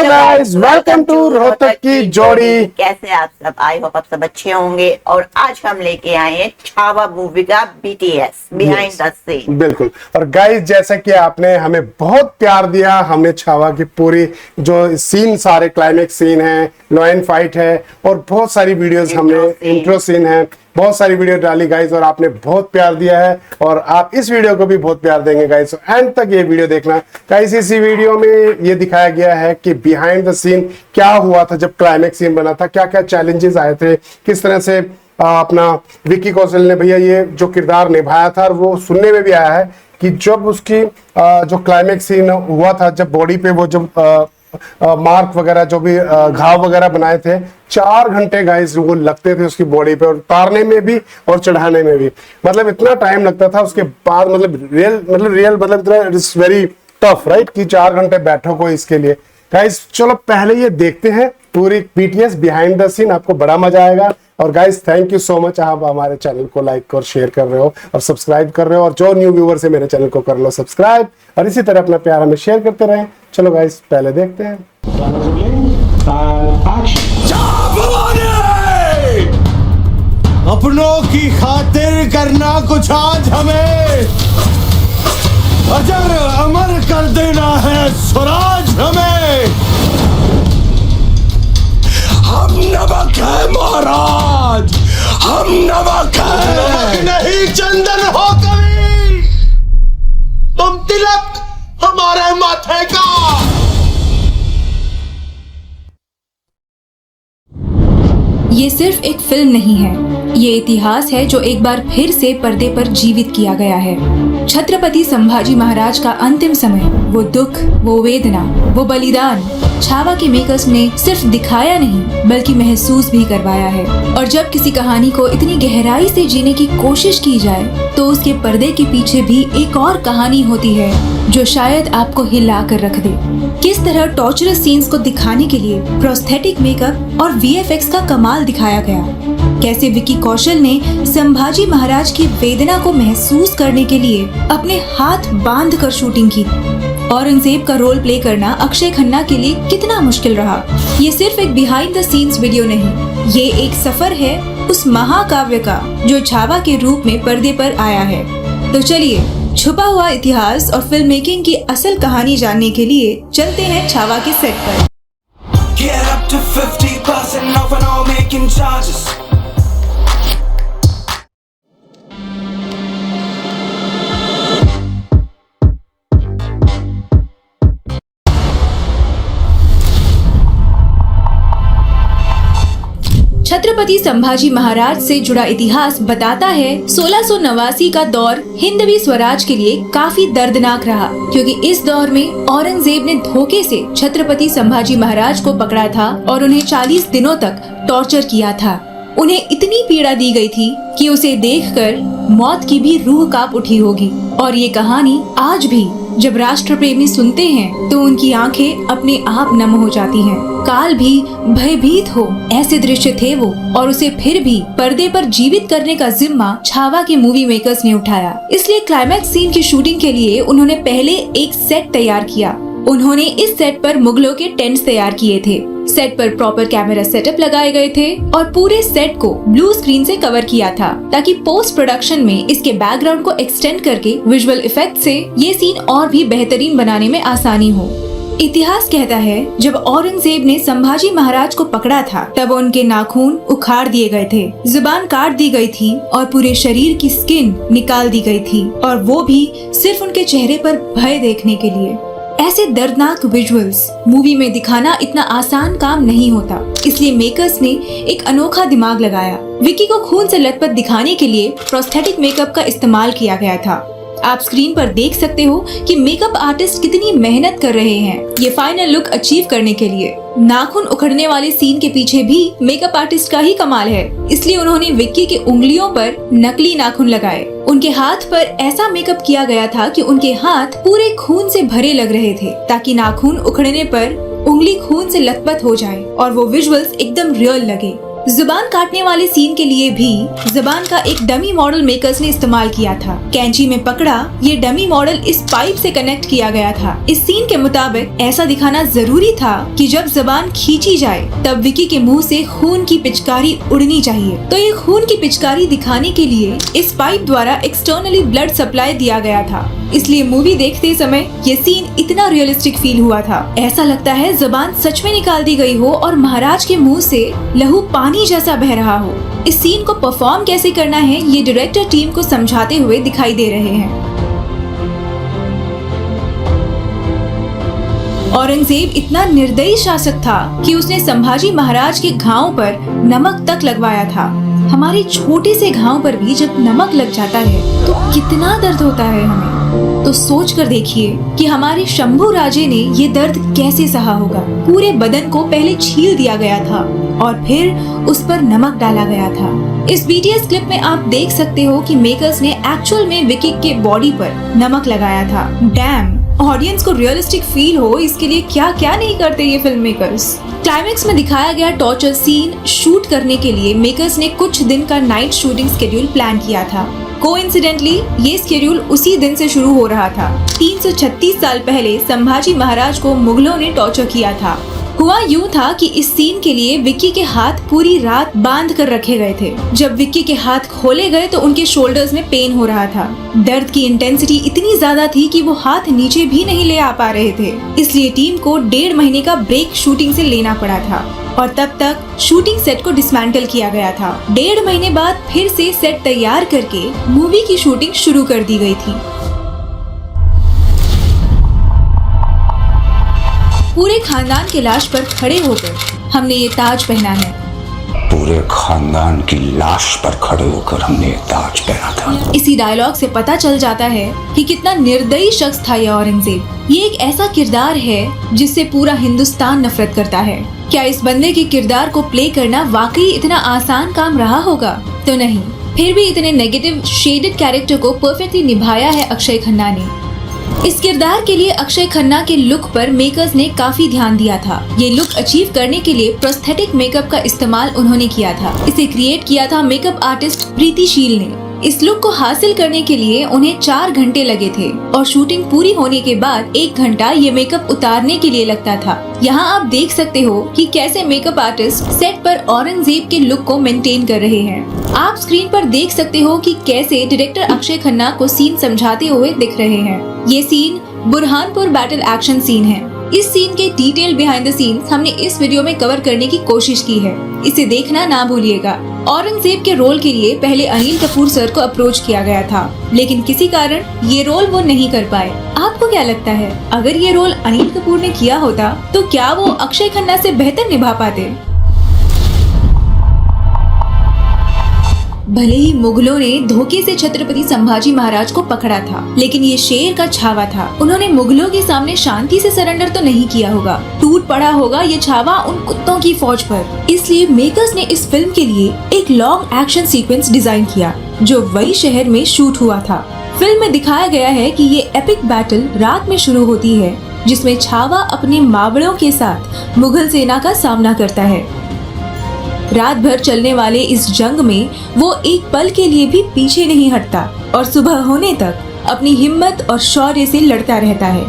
Guys, welcome to Rohtak की जोड़ी। कैसे आप सब? आई होप आप सब अच्छे होंगे। और आज हम लेके आए हैं छावा मूवी का BTS बिहाइंड द सीन। बिल्कुल। और गाइस, जैसा कि आपने हमें बहुत प्यार दिया, हमने छावा की पूरी जो सीन, सारे क्लाइमेक्स सीन है, लॉ एंड फाइट है और बहुत सारी वीडियोस हमने इंट्रो सीन है, बहुत सारी वीडियो डाली गाइस और आपने बहुत प्यार दिया है और आप इस वीडियो को भी बहुत प्यार देंगे गाइस। एंड तक ये वीडियो देखना गाइस। इसी वीडियो में ये दिखाया गया है कि बिहाइंड द सीन क्या हुआ था जब क्लाइमेक्स सीन बना था, क्या क्या चैलेंजेस आए थे, किस तरह से अपना विक्की कौशल ने भैया ये जो किरदार निभाया था। और वो सुनने में भी आया है कि जब उसकी जो क्लाइमेक्स सीन हुआ था, जब बॉडी पे वो जब मार्क वगैरह जो भी घाव वगैरह बनाए थे, 4 घंटे गाइस वो लगते थे उसकी बॉडी पे, और उतारने में भी और चढ़ाने में भी, मतलब इतना टाइम लगता था। उसके बाद मतलब real it is very tough right कि 4 घंटे बैठो कोई इसके लिए गाइस। चलो पहले ये देखते हैं पूरी BTS बिहाइंड द सीन, आपको बड़ा मजा आएगा। और guys thank you so much, आप हमारे चैनल को लाइक और शेयर कर रहे हो और सब्सक्राइब कर रहे हो, और जो न्यू व्यूअर्स है मेरे चैनल को कर लो सब्सक्राइब, और इसी तरह अपना प्यार हमें शेयर करते रहें। चलो गाइस पहले देखते हैं। अपनों की खातिर करना कुछ आज हमें, अजर अमर कर देना है स्वराज हमें। हम नमक है महाराज, हम नमक है, नमक नहीं चंदन हो कभी, तुम तिलक हमारे माथे का। ये सिर्फ एक फिल्म नहीं है, ये इतिहास है जो एक बार फिर से पर्दे पर जीवित किया गया है। छत्रपति संभाजी महाराज का अंतिम समय, वो दुख, वो वेदना, वो बलिदान छावा के मेकर्स ने सिर्फ दिखाया नहीं बल्कि महसूस भी करवाया है। और जब किसी कहानी को इतनी गहराई से जीने की कोशिश की जाए तो उसके पर्दे के पीछे भी एक और कहानी होती है जो शायद आपको हिला कर रख दे। किस तरह टॉर्चरस सीन्स को दिखाने के लिए प्रोस्थेटिक मेकअप और VFX का कमाल दिखाया गया, कैसे विक्की कौशल ने संभाजी महाराज की वेदना को महसूस करने के लिए अपने हाथ बांध कर शूटिंग की। औरंगजेब का रोल प्ले करना अक्षय खन्ना के लिए कितना मुश्किल रहा। ये सिर्फ एक बिहाइंड द सीन्स वीडियो नहीं, ये एक सफर है उस महाकाव्य का जो छावा के रूप में पर्दे पर आया है। तो चलिए छुपा हुआ इतिहास और फिल्म मेकिंग की असल कहानी जानने के लिए चलते हैं छावा के सेट पर। Get up to 50% off on all making charges. Chhatrapati Sambhaji Maharaj से जुड़ा इतिहास बताता है 1689 का दौर हिंदवी स्वराज के लिए काफी दर्दनाक रहा, क्योंकि इस दौर में औरंगजेब ने धोखे से छत्रपति संभाजी महाराज को पकड़ा था और उन्हें 40 दिनों तक टॉर्चर किया था। उन्हें इतनी पीड़ा दी गई थी कि उसे देखकर मौत की भी रूह कांप उठी होगी। और ये कहानी आज भी जब राष्ट्र प्रेमी सुनते हैं तो उनकी आंखें अपने आप नम हो जाती हैं। काल भी भयभीत हो ऐसे दृश्य थे वो, और उसे फिर भी पर्दे पर जीवित करने का जिम्मा छावा के मूवी मेकर्स ने उठाया। इसलिए क्लाइमैक्स सीन की शूटिंग के लिए उन्होंने पहले एक सेट तैयार किया। उन्होंने इस सेट पर मुगलों के टेंट्स तैयार किए थे। सेट पर प्रॉपर कैमरा सेटअप लगाए गए थे और पूरे सेट को ब्लू स्क्रीन से कवर किया था, ताकि पोस्ट प्रोडक्शन में इसके बैकग्राउंड को एक्सटेंड करके विजुअल इफेक्ट से ये सीन और भी बेहतरीन बनाने में आसानी हो। इतिहास कहता है जब औरंगजेब ने संभाजी महाराज को पकड़ा था तब उनके नाखून उखाड़ दिए गए थे, जुबान काट दी गई थी और पूरे शरीर की स्किन निकाल दी गई थी, और वो भी सिर्फ उनके चेहरे पर भय देखने के लिए। ऐसे दर्दनाक विजुअल्स मूवी में दिखाना इतना आसान काम नहीं होता, इसलिए मेकर्स ने एक अनोखा दिमाग लगाया। विक्की को खून से लथपथ दिखाने के लिए प्रोस्थेटिक मेकअप का इस्तेमाल किया गया था। आप स्क्रीन पर देख सकते हो कि मेकअप आर्टिस्ट कितनी मेहनत कर रहे हैं ये फाइनल लुक अचीव करने के लिए। नाखून उखड़ने वाले सीन के पीछे भी मेकअप आर्टिस्ट का ही कमाल है, इसलिए उन्होंने विक्की के उंगलियों पर नकली नाखून लगाए। उनके हाथ पर ऐसा मेकअप किया गया था कि उनके हाथ पूरे खून से भरे लग रहे थे, ताकि नाखून उखड़ने पर उंगली खून से लथपथ हो जाए और वो विजुअल्स एकदम रियल लगे। जुबान काटने वाले सीन के लिए भी जुबान का एक डमी मॉडल मेकर्स ने इस्तेमाल किया था। कैंची में पकड़ा ये डमी मॉडल इस पाइप से कनेक्ट किया गया था। इस सीन के मुताबिक ऐसा दिखाना जरूरी था कि जब जुबान खींची जाए तब विकी के मुंह से खून की पिचकारी उड़नी चाहिए। तो ये खून की पिचकारी दिखाने के लिए इस पाइप द्वारा एक्सटर्नली ब्लड सप्लाई दिया गया था, इसलिए मूवी देखते समय ये सीन इतना रियलिस्टिक फील हुआ था। ऐसा लगता है जुबान सच में निकाल दी गई हो और महाराज के मुंह से लहू पानी जैसा बह रहा हो। इस सीन को परफॉर्म कैसे करना है ये डायरेक्टर टीम को समझाते हुए दिखाई दे रहे हैं। औरंगजेब इतना निर्दयी शासक था कि उसने संभाजी महाराज के घाव पर नमक तक लगवाया था। हमारे छोटे से घाव पर भी जब नमक लग जाता है तो कितना दर्द होता है हमें। तो सोच कर देखिए कि हमारे शंभू राजे ने ये दर्द कैसे सहा होगा। पूरे बदन को पहले छील दिया गया था और फिर उस पर नमक डाला गया था। इस बीटीएस क्लिप में आप देख सकते हो कि मेकर्स ने एक्चुअल में विकी के बॉडी पर नमक लगाया था। डैम, ऑडियंस को रियलिस्टिक फील हो इसके लिए क्या क्या नहीं करते ये फिल्म मेकर्स। क्लाइमेक्स में दिखाया गया टॉर्चर सीन शूट करने के लिए मेकर्स ने कुछ दिन का नाइट शूटिंग स्केड्यूल प्लान किया था। कोइंसिडेंटली ये स्केड्यूल उसी दिन से शुरू हो रहा था। 336 साल पहले संभाजी महाराज को मुगलों ने टॉर्चर किया था। हुआ यूं था कि इस सीन के लिए विक्की के हाथ पूरी रात बांध कर रखे गए थे। जब विक्की के हाथ खोले गए तो उनके शोल्डर्स में पेन हो रहा था। दर्द की इंटेंसिटी इतनी ज्यादा थी कि वो हाथ नीचे भी नहीं ले आ पा रहे थे, इसलिए टीम को 1.5 महीने का ब्रेक शूटिंग से लेना पड़ा था और तब तक शूटिंग सेट को डिसमेंटल किया गया था। 1.5 महीने बाद फिर से सेट तैयार करके मूवी की शूटिंग शुरू कर दी गई थी। पूरे खानदान के लाश पर खड़े होकर हमने ये ताज पहना है। पूरे खानदान की लाश पर खड़े होकर हमने ये ताज पहना था। इसी डायलॉग से पता चल जाता है कि कितना निर्दयी शख्स था ये औरंगजेब। ये एक ऐसा किरदार है जिससे पूरा हिंदुस्तान नफरत करता है। क्या इस बंदे के किरदार को प्ले करना वाकई इतना आसान काम रहा होगा? तो नहीं, फिर भी इतने नेगेटिव शेडेड कैरेक्टर को परफेक्टली निभाया है अक्षय खन्ना ने। इस किरदार के लिए अक्षय खन्ना के लुक पर मेकर्स ने काफी ध्यान दिया था। ये लुक अचीव करने के लिए प्रोस्थेटिक मेकअप का इस्तेमाल उन्होंने किया था। इसे क्रिएट किया था मेकअप आर्टिस्ट प्रीति शील ने। इस लुक को हासिल करने के लिए उन्हें 4 घंटे लगे थे और शूटिंग पूरी होने के बाद 1 घंटा ये मेकअप उतारने के लिए लगता था। यहाँ आप देख सकते हो कि कैसे मेकअप आर्टिस्ट सेट पर औरंगजेब के लुक को मेंटेन कर रहे हैं। आप स्क्रीन पर देख सकते हो कि कैसे डायरेक्टर अक्षय खन्ना को सीन समझाते हुए दिख रहे हैं। ये scene Burhanpur battle action scene है। इस सीन के डिटेल बिहाइंड द सीन्स हमने इस वीडियो में कवर करने की कोशिश की है, इसे देखना ना भूलिएगा। औरंगजेब के रोल के लिए पहले अनिल कपूर सर को अप्रोच किया गया था, लेकिन किसी कारण ये रोल वो नहीं कर पाए। आपको क्या लगता है, अगर ये रोल अनिल कपूर ने किया होता तो क्या वो अक्षय खन्ना से बेहतर निभा पाते? भले ही मुगलों ने धोखे से छत्रपति संभाजी महाराज को पकड़ा था, लेकिन ये शेर का छावा था। उन्होंने मुगलों के सामने शांति से सरेंडर तो नहीं किया होगा। टूट पड़ा होगा ये छावा उन कुत्तों की फौज पर। इसलिए मेकर्स ने इस फिल्म के लिए एक लॉन्ग एक्शन सीक्वेंस डिजाइन किया जो वही शहर में शूट हुआ था। फिल्म में दिखाया गया है कि ये एपिक बैटल रात में शुरू होती है, जिसमें छावा अपने मावड़ों के साथ मुगल सेना का सामना करता है। रात भर चलने वाले इस जंग में वो एक पल के लिए भी पीछे नहीं हटता और सुबह होने तक अपनी हिम्मत और शौर्य से लड़ता रहता है।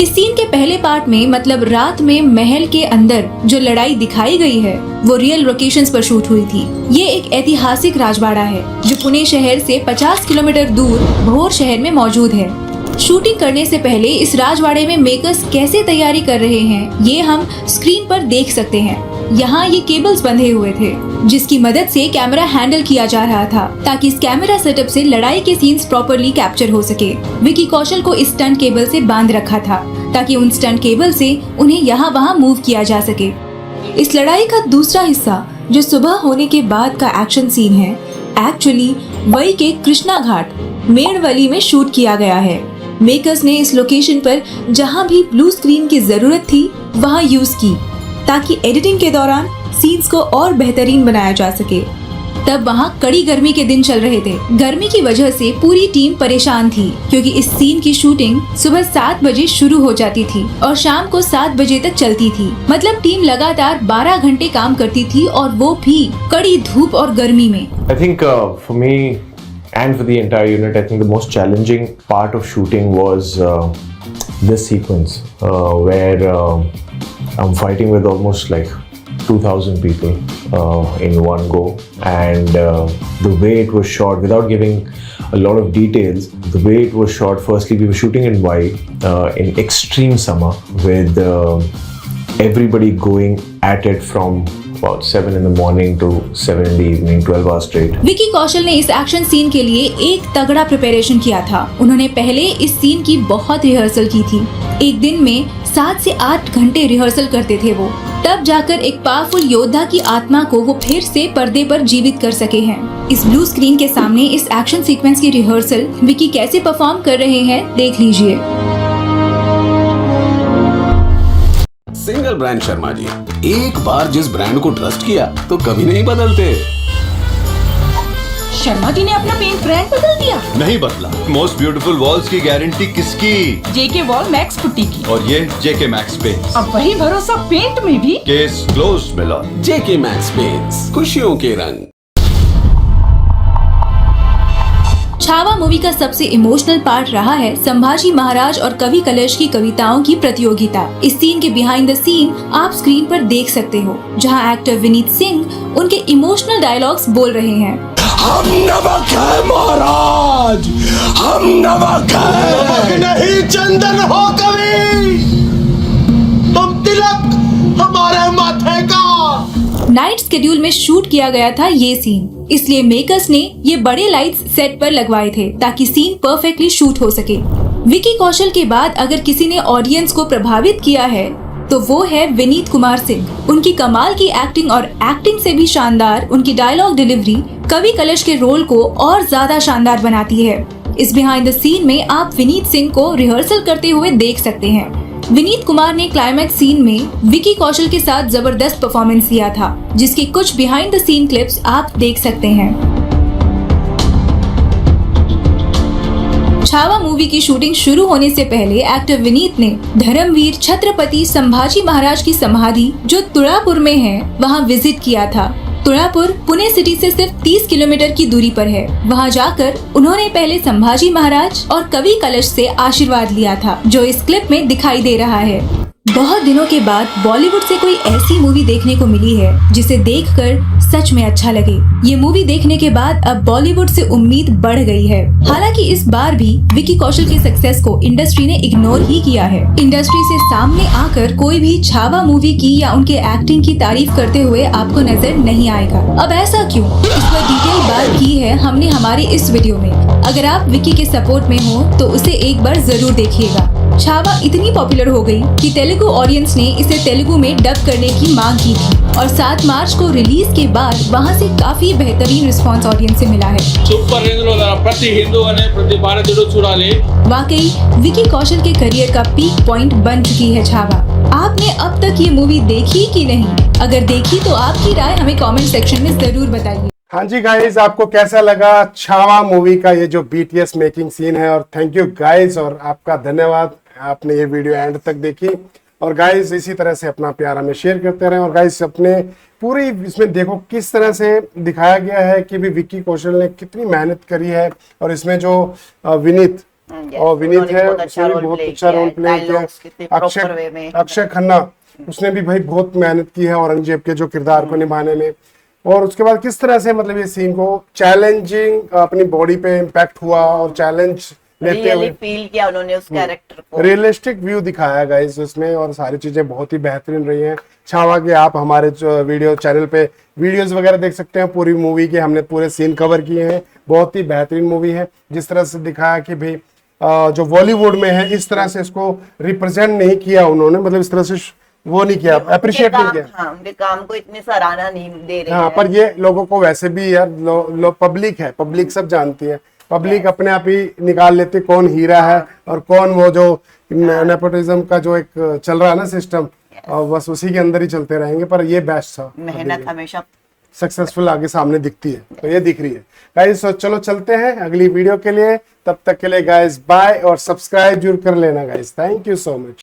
इस सीन के पहले पार्ट में, मतलब रात में महल के अंदर जो लड़ाई दिखाई गई है वो रियल लोकेशंस पर शूट हुई थी। ये एक ऐतिहासिक राजवाड़ा है जो पुणे शहर से 50 किलोमीटर दूर भोर शहर में मौजूद है। शूटिंग करने से पहले इस राजवाड़े में मेकर्स कैसे तैयारी कर रहे हैं ये हम स्क्रीन पर देख सकते हैं। यहाँ ये केबल्स बंधे हुए थे जिसकी मदद से कैमरा हैंडल किया जा रहा था ताकि इस कैमरा सेटअप से लड़ाई के सीन्स प्रॉपर्ली कैप्चर हो सके। विकी कौशल को इस स्टंट केबल से बांध रखा था ताकि उन स्टंट केबल से उन्हें यहाँ वहाँ मूव किया जा सके। इस लड़ाई का दूसरा हिस्सा जो सुबह होने के बाद का एक्शन सीन है, एक्चुअली वही के कृष्णा घाट मेड़वली में शूट किया गया है। मेकर्स ने इस लोकेशन पर जहाँ भी ब्लू स्क्रीन की जरूरत थी वहाँ यूज की ताकि एडिटिंग के दौरान सीन्स को और बेहतरीन बनाया जा सके। तब वहाँ कड़ी गर्मी के दिन चल रहे थे। गर्मी की वजह से पूरी टीम परेशान थी क्योंकि इस सीन की शूटिंग सुबह 7 बजे शुरू हो जाती थी और शाम को 7 बजे तक चलती थी। मतलब टीम लगातार 12 घंटे काम करती थी और वो भी कड़ी धूप और गर्मी में। I think for me and for the entire unit, I think the most challenging part of shooting was this sequence where I'm fighting with almost like 2,000 people in one go, and the way it was shot, without giving a lot of details, the way it was shot, firstly we were shooting in Hawaii in extreme summer with everybody going at it from about 7 in the morning to 7 in the evening, 12 hours straight. Vicky Kaushal ने इस action scene के लिए एक तगड़ा preparation किया था। उन्होंने पहले इस सीन की बहुत रिहर्सल की थी। एक दिन में 7 से 8 घंटे रिहर्सल करते थे वो, तब जाकर एक पावरफुल योद्धा की आत्मा को वो फिर से पर्दे पर जीवित कर सके हैं। इस ब्लू स्क्रीन के सामने इस एक्शन सीक्वेंस की रिहर्सल विकी कैसे परफॉर्म कर रहे हैं देख लीजिए। सिंगल ब्रांड शर्मा जी, एक बार जिस ब्रांड को ट्रस्ट किया तो कभी नहीं बदलते। शर्मा जी ने अपना पेंट ब्रांड बदल दिया? नहीं बदला। मोस्ट ब्यूटीफुल वॉल्स की गारंटी किसकी? जेके वॉल मैक्स पुट्टी की। और ये जेके मैक्स पेंट्स। अब वही भरोसा पेंट में भी। केस क्लोज मिलन। जेके मैक्स पेंट्स, खुशियों के रंग। छावा मूवी का सबसे इमोशनल पार्ट रहा है संभाजी महाराज और कवि कलश की कविताओं की प्रतियोगिता। इस सीन के बिहाइंड द सीन आप स्क्रीन पर देख सकते हो, जहां एक्टर विनीत सिंह उनके इमोशनल डायलॉग्स बोल रहे हैं। हम नमक है महाराज, हम नमक है। नमक नहीं चंदन हो कवि, तुम तिलक हमारे माथे का। नाइट शेड्यूल में शूट किया गया था ये सीन, इसलिए मेकर्स ने ये बड़े लाइट्स सेट पर लगवाए थे ताकि सीन परफेक्टली शूट हो सके। विकी कौशल के बाद अगर किसी ने ऑडियंस को प्रभावित किया है तो वो है विनीत कुमार सिंह। उनकी कमाल की एक्टिंग और एक्टिंग से भी शानदार उनकी डायलॉग डिलीवरी कवि कलश के रोल को और ज्यादा शानदार बनाती है। इस बिहाइंड द सीन में आप विनीत सिंह को रिहर्सल करते हुए देख सकते हैं। विनीत कुमार ने क्लाइमैक्स सीन में विकी कौशल के साथ जबरदस्त परफॉर्मेंस दिया था, जिसकी कुछ बिहाइंड द सीन क्लिप्स आप देख सकते हैं। छावा मूवी की शूटिंग शुरू होने से पहले एक्टर विनीत ने धर्मवीर छत्रपति संभाजी महाराज की समाधि जो तुळापुर में है वहां विजिट किया था। तुळापुर पुणे सिटी से सिर्फ 30 किलोमीटर की दूरी पर है। वहां जाकर उन्होंने पहले संभाजी महाराज और कवि कलश से आशीर्वाद लिया था, जो इस क्लिप में दिखाई दे रहा है। बहुत दिनों के बाद बॉलीवुड से कोई ऐसी मूवी देखने को मिली है जिसे देखकर सच में अच्छा लगे। ये मूवी देखने के बाद अब बॉलीवुड से उम्मीद बढ़ गई है। हालांकि इस बार भी विकी कौशल के सक्सेस को इंडस्ट्री ने इग्नोर ही किया है। इंडस्ट्री से सामने आकर कोई भी छावा मूवी की या उनके एक्टिंग की तारीफ करते हुए आपको नजर नहीं आएगा। अब ऐसा क्यों? इस पर डिटेल बात की है हमने हमारे इस वीडियो में। अगर आप विकी के सपोर्ट में हो तो उसे एक बार जरूर देखिएगा। छावा इतनी पॉपुलर हो गई कि तेलुगु ऑडियंस ने इसे तेलुगु में डब करने की मांग की थी और 7 मार्च को रिलीज के बाद वहां से काफी बेहतरीन रिस्पांस ऑडियंस से मिला है। प्रति हिंदू अने प्रति भारतीय चूडाले। वाकई विकी कौशल के करियर का पीक पॉइंट बन चुकी है छावा। आपने अब तक ये मूवी देखी कि नहीं? अगर देखी तो आपकी राय हमें कमेंट सेक्शन में जरूर बताइए। हाँ जी गाइज, आपको कैसा लगा छावा मूवी का ये जो BTS मेकिंग सीन है? और थैंक यू गाइज, और आपका धन्यवाद, आपने ये वीडियो एंड तक देखी। और गाइज इसी तरह से अपना प्यार हमें शेयर करते रहें। और गाइज अपने पूरी इसमें देखो किस तरह से दिखाया गया है कि भी विक्की कौशल ने कितनी मेहनत करी है। और इसमें जो विनीत है उसने भी बहुत अच्छा रोल प्ले किया। अक्षय खन्ना उसने भी भाई बहुत मेहनत की है औरंगजेब के जो किरदार को निभाने में। और उसके बाद किस तरह से मतलब ये सीन को चैलेंजिंग अपनी बॉडी पे इम्पैक्ट हुआ और चैलेंज लेते हुए फील किया उन्होंने उस कैरेक्टर को। रियलिस्टिक व्यू दिखाया गाइस उसमें, और सारी चीजें बहुत ही बेहतरीन रही हैं। छावा के आप हमारे वीडियो चैनल पे वीडियोस वगैरह देख सकते हैं। पूरी मूवी के हमने पूरे सीन कवर किए हैं। बहुत ही बेहतरीन मूवी है। जिस तरह से दिखाया कि भाई जो बॉलीवुड में है इस तरह से इसको रिप्रेजेंट नहीं किया उन्होंने, मतलब इस तरह से वो नहीं किया, अप्रिशिएट नहीं किया। हाँ, उनके काम को इतनी सराहना नहीं दे रहे। हाँ, पर ये लोगों को वैसे भी यार पब्लिक है, पब्लिक सब जानती है। पब्लिक अपने आप ही निकाल लेती कौन हीरा है और कौन वो जो नेपोटिज्म का जो एक चल रहा है ना सिस्टम, और बस उसी के अंदर ही चलते रहेंगे। पर ये बेस्ट था। मेहनत हमेशा सक्सेसफुल आगे सामने दिखती है, तो ये दिख रही है गाइस। तो चलो चलते हैं अगली वीडियो के लिए, तब तक के लिए गाइस बाय, और सब्सक्राइब जरूर कर लेना guys. Thank you so much.